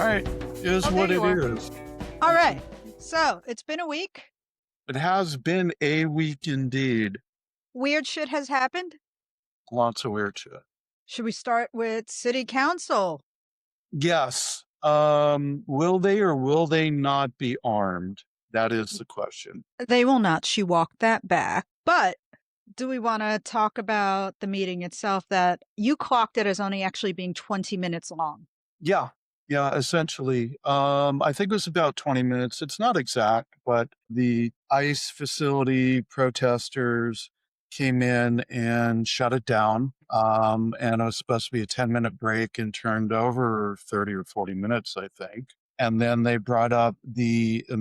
right. Is Oh, there what you it are. is. All right. So it's been a week. It has been a week indeed. Weird shit has happened. Lots of weird shit. Should we start with city council? Yes. Will they or will they not be armed? That is the question. They will not. She walked that back. But do we want to talk about the meeting itself that you clocked it as only actually being 20 minutes long? Yeah. Yeah, essentially. I think it was about 20 minutes. It's not exact, but the ICE facility protesters came in and shut it down. And it was supposed to be a 10-minute break and turned over 30 or 40 minutes, I think. And then they brought up the the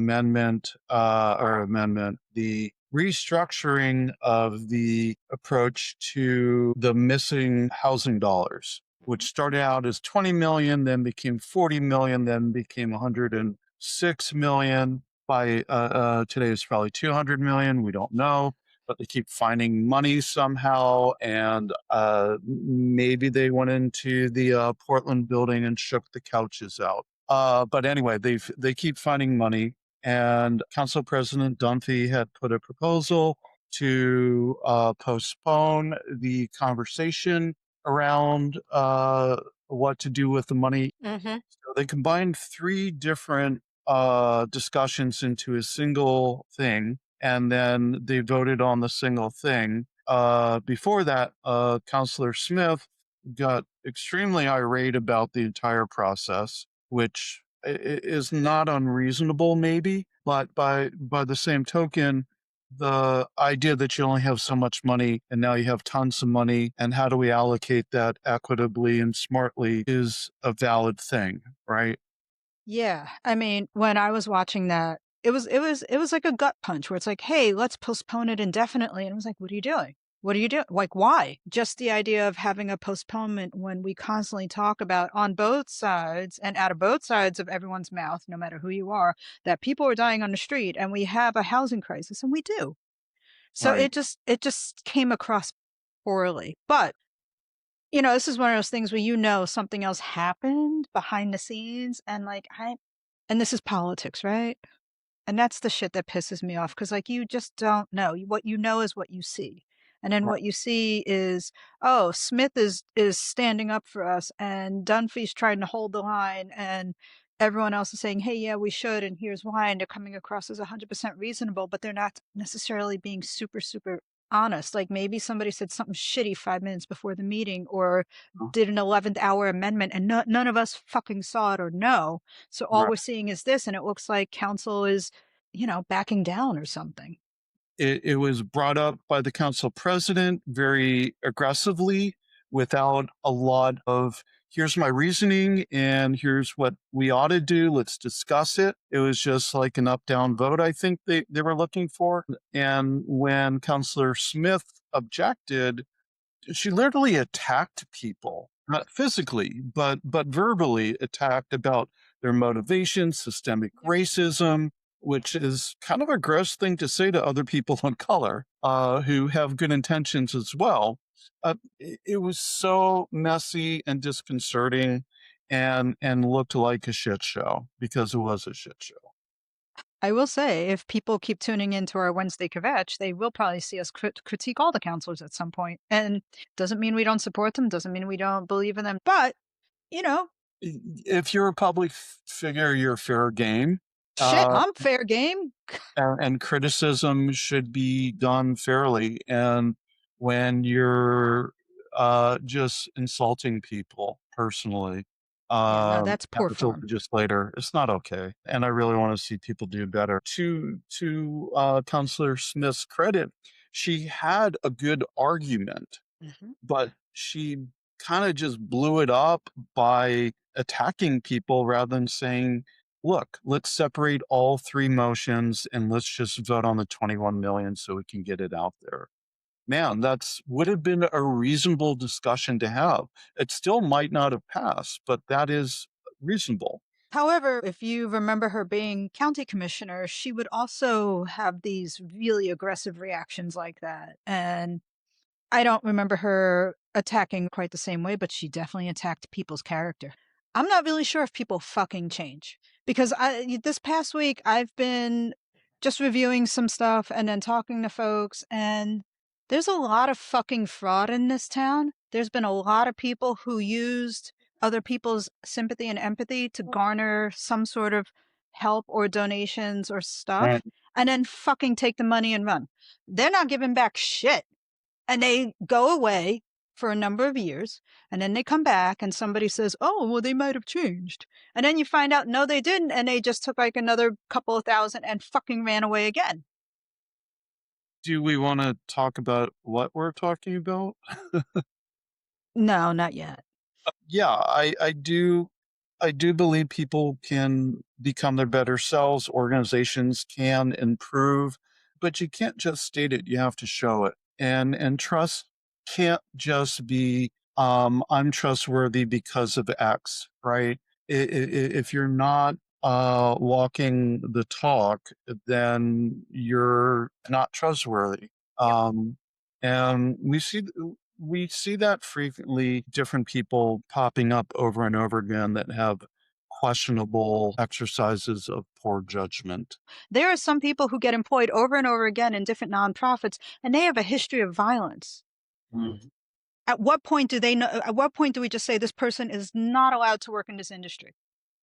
restructuring of the approach to the missing housing dollars, which started out as 20 million, then became 40 million, then became 106 million. By today is probably 200 million. We don't know, but they keep finding money somehow. And maybe they went into the Portland building and shook the couches out. But anyway, they keep finding money. And Council President Dunphy had put a proposal to postpone the conversation around what to do with the money. Mm-hmm. So they combined three different discussions into a single thing, and then they voted on the single thing. Before that, Councillor Smith got extremely irate about the entire process, which is not unreasonable, maybe, but by the same token, the idea that you only have so much money and now you have tons of money and how do we allocate that equitably and smartly is a valid thing, right? Yeah. I mean, when I was watching that, it was like a gut punch where it's like, hey, let's postpone it indefinitely. And I was like, what are you doing? What are you doing? Like, why? Just the idea of having a postponement when we constantly talk about on both sides and out of both sides of everyone's mouth, no matter who you are, that people are dying on the street and we have a housing crisis, and we do. So Right. it just came across poorly. But this is one of those things where something else happened behind the scenes, and and this is politics, right? And that's the shit that pisses me off, because you just don't know. What you know is what you see. And then Right. what you see is, oh, Smith is standing up for us, and Dunphy's trying to hold the line, and everyone else is saying, hey, yeah, we should, and here's why, and they're coming across as 100% reasonable, but they're not necessarily being super, super honest. Like maybe somebody said something shitty 5 minutes before the meeting, or did an 11th hour amendment, and none of us fucking saw it or know. So all Right. we're seeing is this, and it looks like council is backing down or something. It was brought up by the council president very aggressively without a lot of here's my reasoning and here's what we ought to do. Let's discuss it. It was just like an up down vote, I think they were looking for. And when Councillor Smith objected, she literally attacked people, not physically, but verbally attacked about their motivations, systemic racism, which is kind of a gross thing to say to other people of color who have good intentions as well. It was so messy and disconcerting, and looked like a shit show because it was a shit show. I will say, if people keep tuning into our Wednesday Kvetch, they will probably see us critique all the counselors at some point. And doesn't mean we don't support them, doesn't mean we don't believe in them. But, you know, If you're a public figure, you're fair game. shit, I'm fair game. And criticism should be done fairly. And when you're just insulting people personally, Yeah, no, that's at poor the form. just later, it's not okay. And I really want to see people do better. To Counselor Smith's credit, she had a good argument, Mm-hmm. but she kind of just blew it up by attacking people rather than saying, look, let's separate all three motions and let's just vote on the 21 million so we can get it out there. Man, that's would have been a reasonable discussion to have. It still might not have passed, but that is reasonable. However, if you remember her being county commissioner, she would also have these really aggressive reactions like that. And I don't remember her attacking quite the same way, but she definitely attacked people's character. I'm not really sure if people fucking change because this past week I've been just reviewing some stuff and then talking to folks, and there's a lot of fucking fraud in this town. There's been a lot of people who used other people's sympathy and empathy to garner some sort of help or donations or Right. stuff and then fucking take the money and run. They're not giving back shit, and they go away for a number of years, and then they come back and somebody says, oh, well, they might have changed. And then you find out, no, they didn't. And they just took like another couple of thousand and fucking ran away again. Do we want to talk about what we're talking about? No, not yet. Yeah, I do believe people can become their better selves, organizations can improve, but you can't just state it, you have to show it. And trust can't just be I'm trustworthy because of X, right? If you're not walking the talk, then you're not trustworthy. Yep. And we see that frequently, different people popping up over and over again that have questionable exercises of poor judgment. There are some people who get employed over and over again in different nonprofits, and they have a history of violence. Mm. At what point do they know? At what point do we just say this person is not allowed to work in this industry?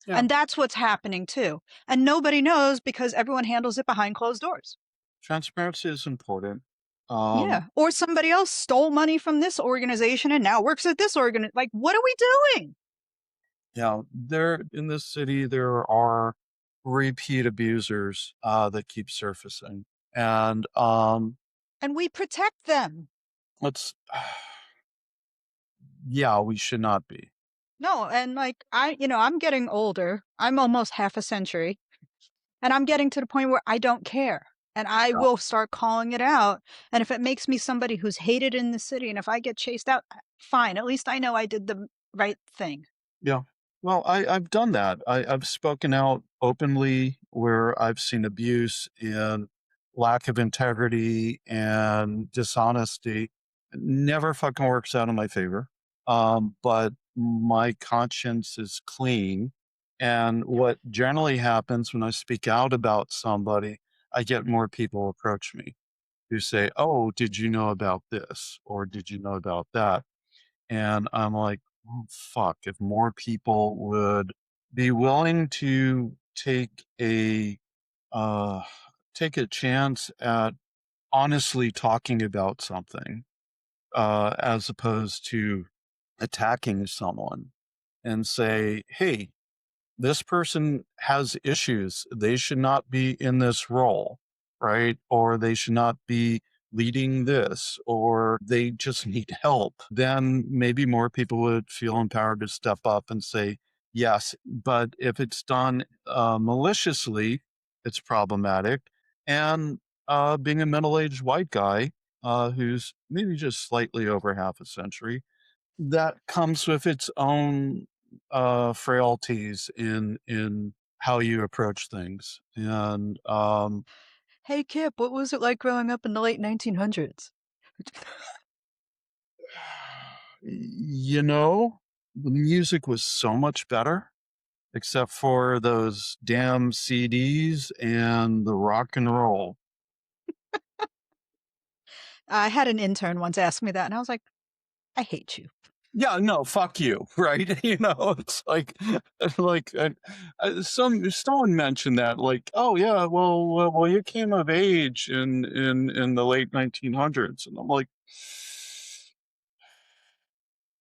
Yeah, And that's what's happening too. And nobody knows because everyone handles it behind closed doors. transparency is important. Yeah. Or somebody else stole money from this organization and now works at this organ. Like, what are we doing? Yeah, there in this city there are repeat abusers that keep surfacing, and And we protect them. let's yeah, we should not be. No. And like, I'm getting older. I'm almost half a century. And I'm getting to the point where I don't care. And I Yeah. will start calling it out. And if it makes me somebody who's hated in the city, and if I get chased out, fine. At least I know I did the right thing. Yeah. Well, I've done that. I've spoken out openly where I've seen abuse and lack of integrity and dishonesty. It never fucking works out in my favor. But my conscience is clean. And Yep. what generally happens when I speak out about somebody, I get more people approach me who say, oh, did you know about this? Or did you know about that? And I'm like, "Oh, fuck, if more people would be willing to uh take a chance at honestly talking about something, as opposed to attacking someone and say, hey, this person has issues. They should not be in this role, right? Or they should not be leading this, or they just need help. Then maybe more people would feel empowered to step up and say, yes. But if it's done maliciously, it's problematic. And being a middle aged white guy who's maybe just slightly over half a century, that comes with its own frailties in how you approach things. And Hey, Kip, what was it like growing up in the late 1900s? the music was so much better, except for those damn CDs and the rock and roll. I had an intern once ask me that, and I was like, I hate you. Yeah, no, fuck you, right? It's like, like someone mentioned that, like, oh yeah, well, you came of age in the late 1900s, and I'm like,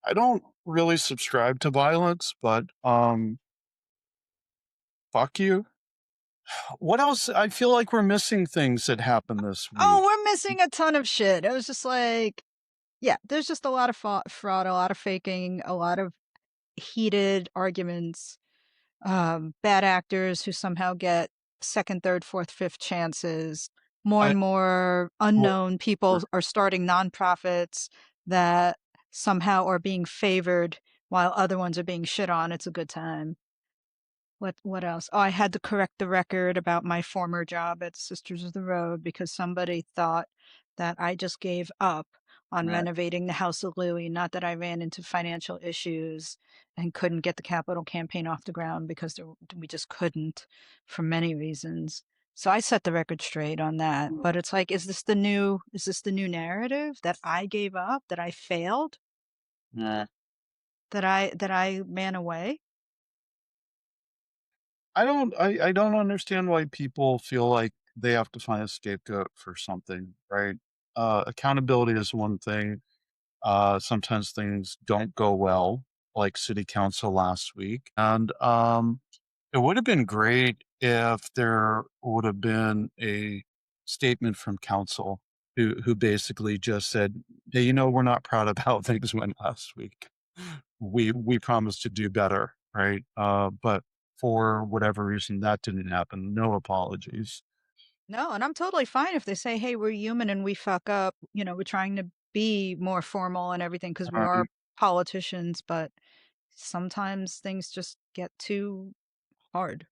I don't really subscribe to violence, but fuck you. What else? I feel like we're missing things that happened this Oh, week. we're missing a ton of shit. It was just like, yeah, there's just a lot of fraud, a lot of faking, a lot of heated arguments, bad actors who somehow get second, third, fourth, fifth chances. More I and more well, unknown people are starting nonprofits that somehow are being favored while other ones are being shit on. It's a good time. What else? Oh, I had to correct the record about my former job at Sisters of the Road because somebody thought that I just gave up on Right. renovating the House of Louis. Not that I ran into financial issues and couldn't get the capital campaign off the ground because we just couldn't for many reasons. So I set the record straight on that. But it's like, is this the new narrative that I gave up, that I failed, Yeah. that I ran away? I don't understand why people feel like they have to find a scapegoat for something, right? Accountability is one thing. Sometimes things don't go well, like city council last week. And it would have been great if there would have been a statement from council who basically just said, hey, we're not proud of how things went last week. We promised to do better, right? But for whatever reason, that didn't happen. No apologies. No, and I'm totally fine if they say, "Hey, we're human and we fuck up." We're trying to be more formal and everything because we are Right. politicians, but sometimes things just get too hard.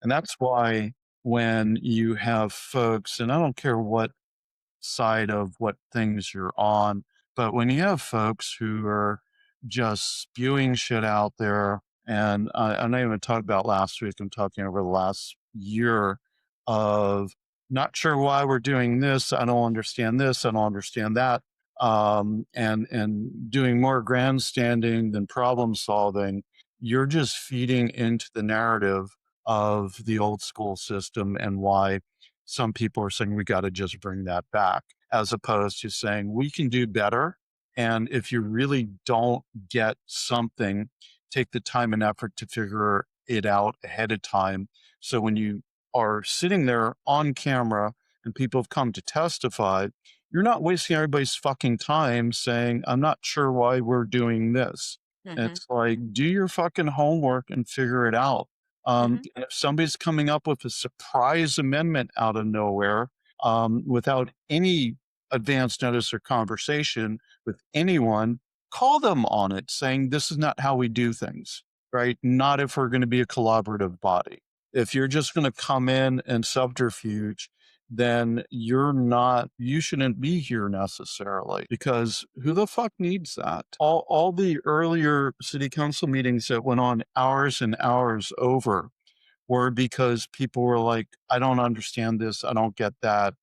And that's why when you have folks, and I don't care what side of what things you're on. But when you have folks who are just spewing shit out there, and I'm not even talking about last week, I'm talking over the last year of not sure why we're doing this. I don't understand this. I don't understand that. And doing more grandstanding than problem solving, you're just feeding into the narrative of the old school system and why some people are saying we got to just bring that back, as opposed to saying we can do better. And if you really don't get something, take the time and effort to figure it out ahead of time. So when you are sitting there on camera and people have come to testify, you're not wasting everybody's fucking time saying, I'm not sure why we're doing this. Mhm. It's like, do your fucking homework and figure it out. Mhm. And if somebody's coming up with a surprise amendment out of nowhere, without any advance notice or conversation with anyone, call them on it saying, this is not how we do things, right? Not if we're going to be a collaborative body. If you're just going to come in and subterfuge, then you shouldn't be here necessarily, because who the fuck needs that? All the earlier city council meetings that went on hours and hours over were because people were like, I don't understand this. I don't get that.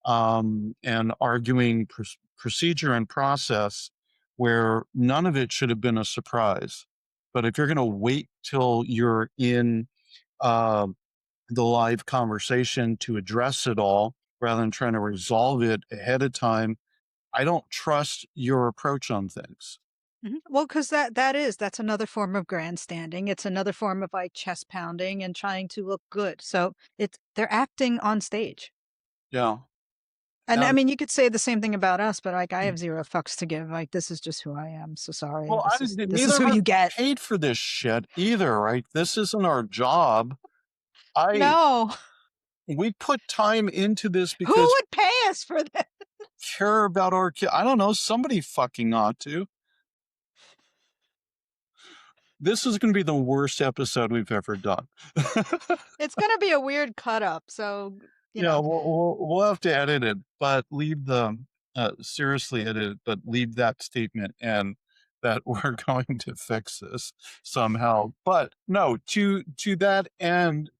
And arguing procedure and process where none of it should have been a surprise. But if you're going to wait till you're in uh, the live conversation to address it all rather than trying to resolve it ahead of time, I don't trust your approach on things. Mhm. Well, because that's another form of grandstanding. It's another form of like chest pounding and trying to look good. So they're acting on stage. Yeah. And I And mean, you could say the same thing about us, but like I have zero fucks to give. Like this is just who I am. So sorry. well, This is neither who of us you get. paid for this shit either, right? This isn't our job. I No. We put time into this Who because would pay us for that? we care about our kid. I don't know. Somebody fucking ought to. This is going to be the worst episode we've ever done. It's gonna be a weird cut up. So, you Yeah, know. we'll have to edit it, but leave the seriously edit it, but leave that statement and that we're going to fix this somehow. But no, to that end,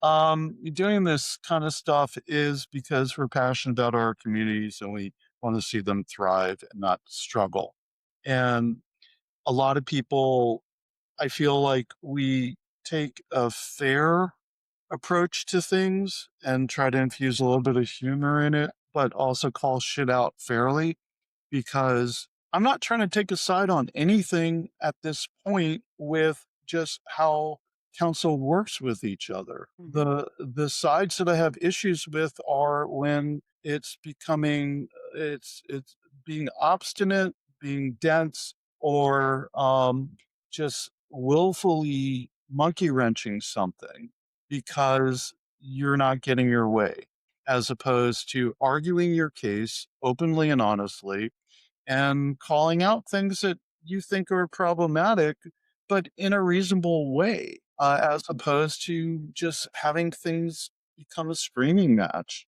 doing this kind of stuff is because we're passionate about our communities and we want to see them thrive and not struggle. And a lot of people, I feel like we take a fair approach to things and try to infuse a little bit of humor in it, but also call shit out fairly, because I'm not trying to take a side on anything at this point with just how council works with each other. Mhm. The sides that I have issues with are when it's becoming it's being obstinate, being dense, or just willfully monkey wrenching something because you're not getting your way, as opposed to arguing your case openly and honestly and calling out things that you think are problematic, but in a reasonable way, as opposed to just having things become a screaming match.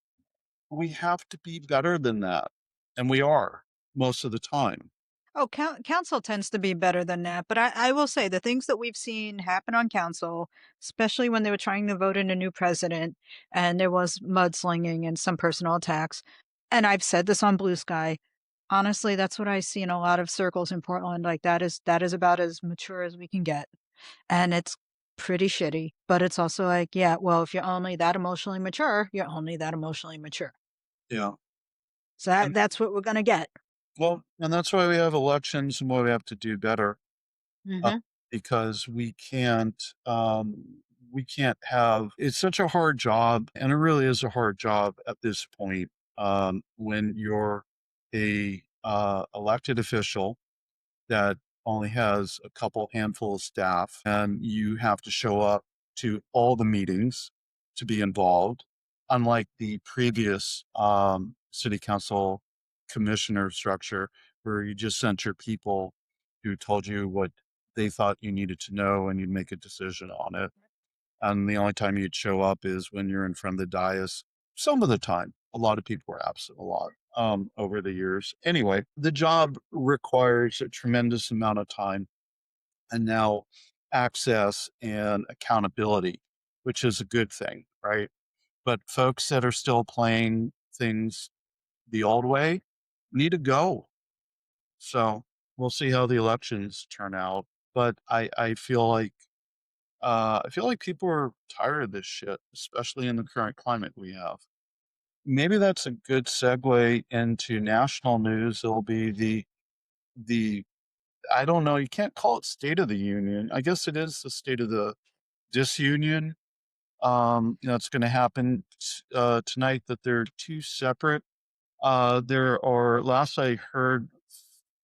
We have to be better than that. And we are. most of the time. Oh, council tends to be better than that, but I will say the things that we've seen happen on council, especially when they were trying to vote in a new president and there was mudslinging and some personal attacks, and I've said this on Blue Sky, honestly, that's what I see in a lot of circles in Portland, like, that is about as mature as we can get, and it's pretty shitty, but it's also like, yeah, well, if you're only that emotionally mature, you're only that emotionally mature. Yeah. So And that's what we're gonna get. well, and that's why we have elections and why we have to do better. uh, Mhm. because we can't have it's such a hard job, and it really is a hard job at this point, when you're a elected official that only has a couple handful of staff, and you have to show up to all the meetings to be involved, unlike the previous city council commissioner structure where you just sent your people who told you what they thought you needed to know and you'd make a decision on it. And the only time you'd show up is when you're in front of the dais. Some of the time, a lot of people were absent a lot over the years. Anyway, the job requires a tremendous amount of time and now access and accountability, which is a good thing, right? But folks that are still playing things the old way need to go. So we'll see how the elections turn out. But I feel like people are tired of this shit, especially in the current climate we have. Maybe that's a good segue into national news. It'll be the I don't know, you can't call it State of the Union. I guess it is the State of the Disunion. It's going to happen tonight. That they're two separate. There are, last I heard,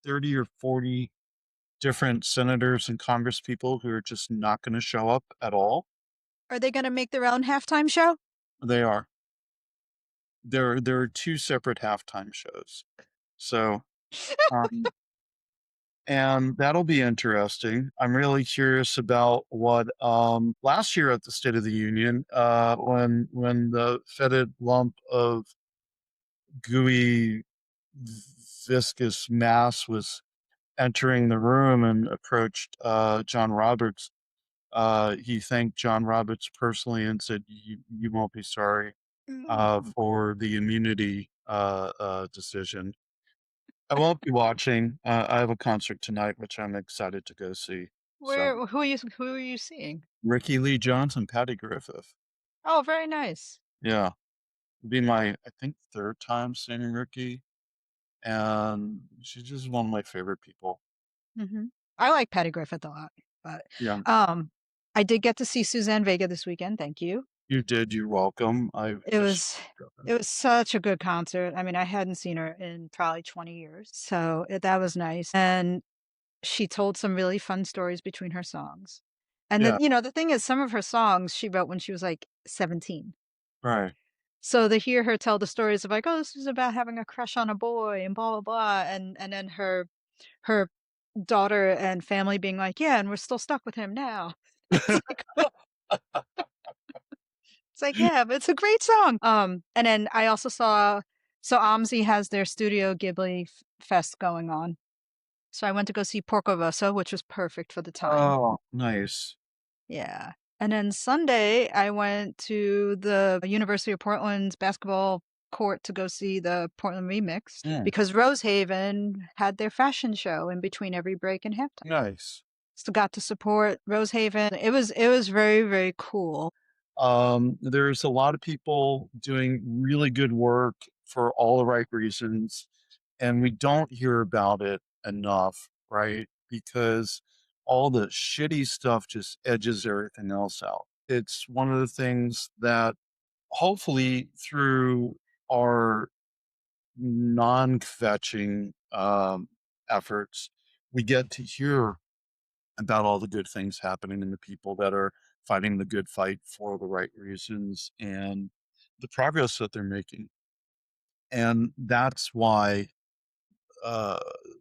30 or 40 different senators and Congress people who are just not going to show up at all. Are they gonna make their own halftime show? They are. There are 2 separate halftime shows. So, um and that'll be interesting. I'm really curious about what, last year at the State of the Union, when the fetid lump of gooey, viscous mass was entering the room and approached, John Roberts, he thanked John Roberts personally and said, "You won't be sorry, Mm. for the immunity, decision." I won't be watching. I have a concert tonight, which I'm excited to go see. So, Who are you seeing? Ricky Lee Johnson, Patty Griffith. Oh, very nice. Yeah, it'll be my, I think, third time seeing Ricky, and she's just one of my favorite people. Mhm. I like Patty Griffith a lot, but, Yeah, um, I did get to see Suzanne Vega this weekend, thank you. you did. You're welcome. I It wish. was it was such a good concert. I mean, I hadn't seen her in probably 20 years, so, that was nice, and she told some really fun stories between her songs. And Yeah, the thing is some of her songs she wrote when she was, like, 17. right. So to hear her tell the stories of like, "Oh, this is about having a crush on a boy and blah, blah, blah," and then her daughter and family being like, "Yeah, and we're still stuck with him now." It's like it's like, "Yeah, but it's a great song." And then I also saw so OMSI has their Studio Ghibli f fest going on. So I went to go see Porco Rosso, which was perfect for the time. Oh, nice. Yeah. And then Sunday, I went to the University of Portland's basketball court to go see the Portland Remix Mm, because Rosehaven had their fashion show in between every break and halftime. nice. So got to support Rosehaven. It was very, very cool. There's a lot of people doing really good work for all the right reasons, and we don't hear about it enough, right? Because all the shitty stuff just edges everything else out. It's one of the things that hopefully through our non-kvetching efforts, we get to hear about all the good things happening and the people that are fighting the good fight for the right reasons and the progress that they're making. And that's why uh,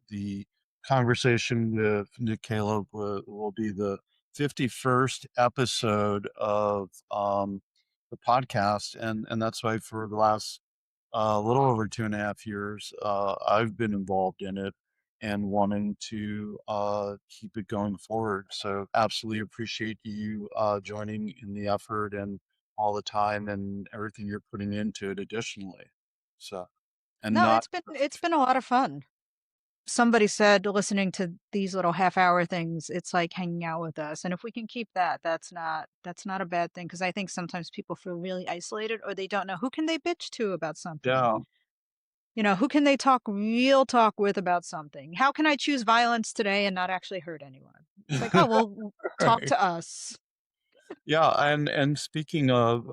the conversation with Nick Caleb will be the 51st episode of the podcast. And that's why for the last a little over 2.5 years. I've been involved in it and wanting to keep it going forward. So absolutely appreciate you joining in the effort and all the time and everything you're putting into it additionally. So, and No, not it's been a lot of fun. Somebody said listening to these little half-hour things, it's like hanging out with us. And if we can keep that, that's not a bad thing because I think sometimes people feel really isolated or they don't know who can they bitch to about something. down. You know, who can they talk real talk with about something? How can I choose violence today and not actually hurt anyone? It's like, oh, well, talk Right. to us. Yeah, and speaking of,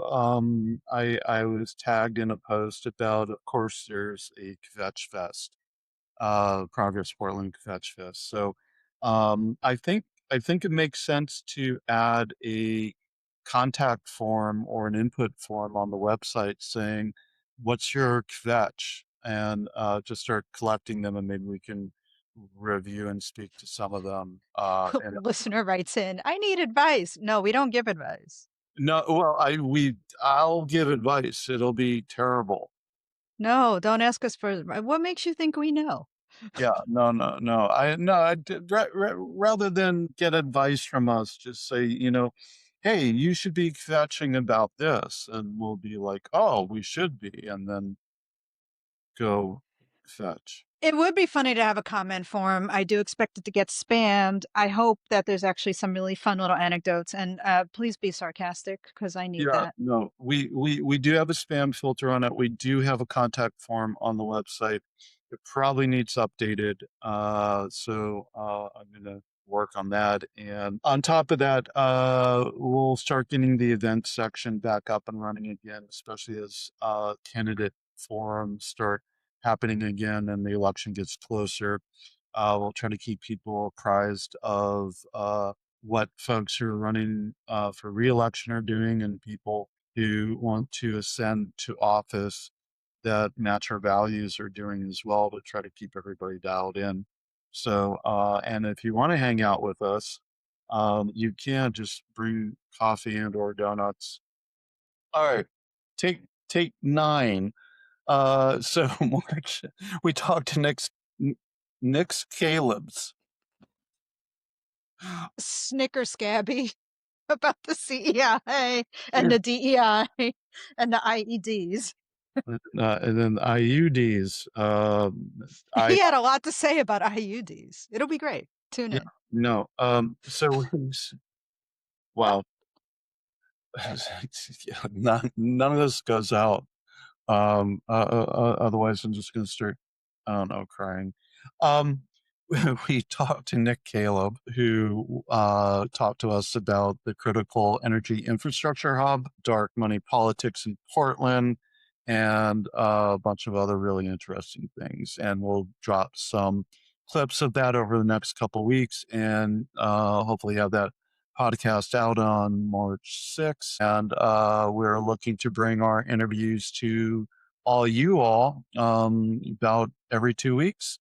I was tagged in a post about, of course, there's a Kvetch Fest, Progress Portland Kvetch Fest. So, I think it makes sense to add a contact form or an input form on the website saying, "What's your Kvetch?" and just start collecting them, and maybe we can review and speak to some of them. And Listener writes in, I need advice. No, we don't give advice. no, well, I'll give advice. It'll be terrible. No, don't ask us for what makes you think we know? Yeah, no, no, no. I did, rather than get advice from us, just say, hey, you should be fetching about this, and we'll be like, oh, we should be, and then go fetch. It would be funny to have a comment form. I do expect it to get spammed. I hope that there's actually some really fun little anecdotes, and please be sarcastic because I need Yeah, that. no, we do have a spam filter on it. We do have a contact form on the website. It probably needs updated. So I'm gonna work on that. And on top of that, we'll start getting the event section back up and running again, especially as candidate forums start happening again and the election gets closer. We'll try to keep people apprised of what folks who are running for reelection are doing and people who want to ascend to office that match our values are doing as well to try to keep everybody dialed in. So, and if you want to hang out with us, you can just bring coffee and or donuts. All right, take nine. So March, we talked to Nick's Caleb's. Snicker Scabby about the CEI and the DEI and the IEDs. And then IUDs. I He had a lot to say about IUDs. It'll be great. Tune Yeah, in. no. So wow, none of this goes out. Otherwise, I'm just gonna start. I don't know, crying. Um, we talked to Nick Caleb, who talked to us about the critical energy infrastructure hub, dark money politics in Portland, and a bunch of other really interesting things. And we'll drop some clips of that over the next couple weeks, and hopefully have that podcast out on March 6th. And we're looking to bring our interviews to all about every 2 weeks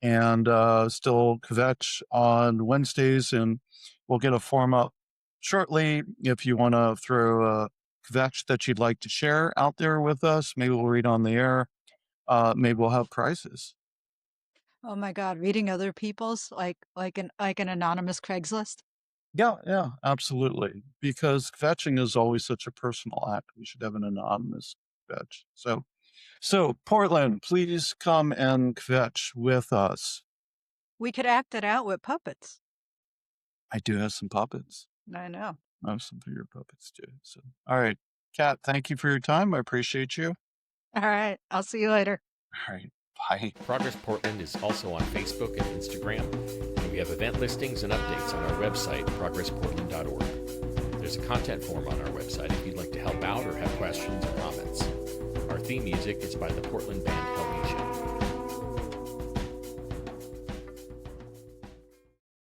and still kvetch on Wednesdays. And we'll get a form up shortly if you want to throw a kvetch that you'd like to share out there with us. Maybe we'll read on the air. Maybe we'll have prizes. Oh my God, reading other people's like an anonymous Craigslist. Yeah, yeah, absolutely. Because kvetching is always such a personal act. We should have an anonymous kvetch. So Portland, please come and kvetch with us. We could act it out with puppets. I do have some puppets. I know. I have some for your puppets too. So, all right, Kat, thank you for your time. I appreciate you. All right. I'll see you later. All right, bye. Progress Portland is also on Facebook and Instagram, and we have event listings and updates on our website, progressportland.org. There's a content form on our website if you'd like to help out or have questions or comments. Our theme music is by the Portland band Help Me Show.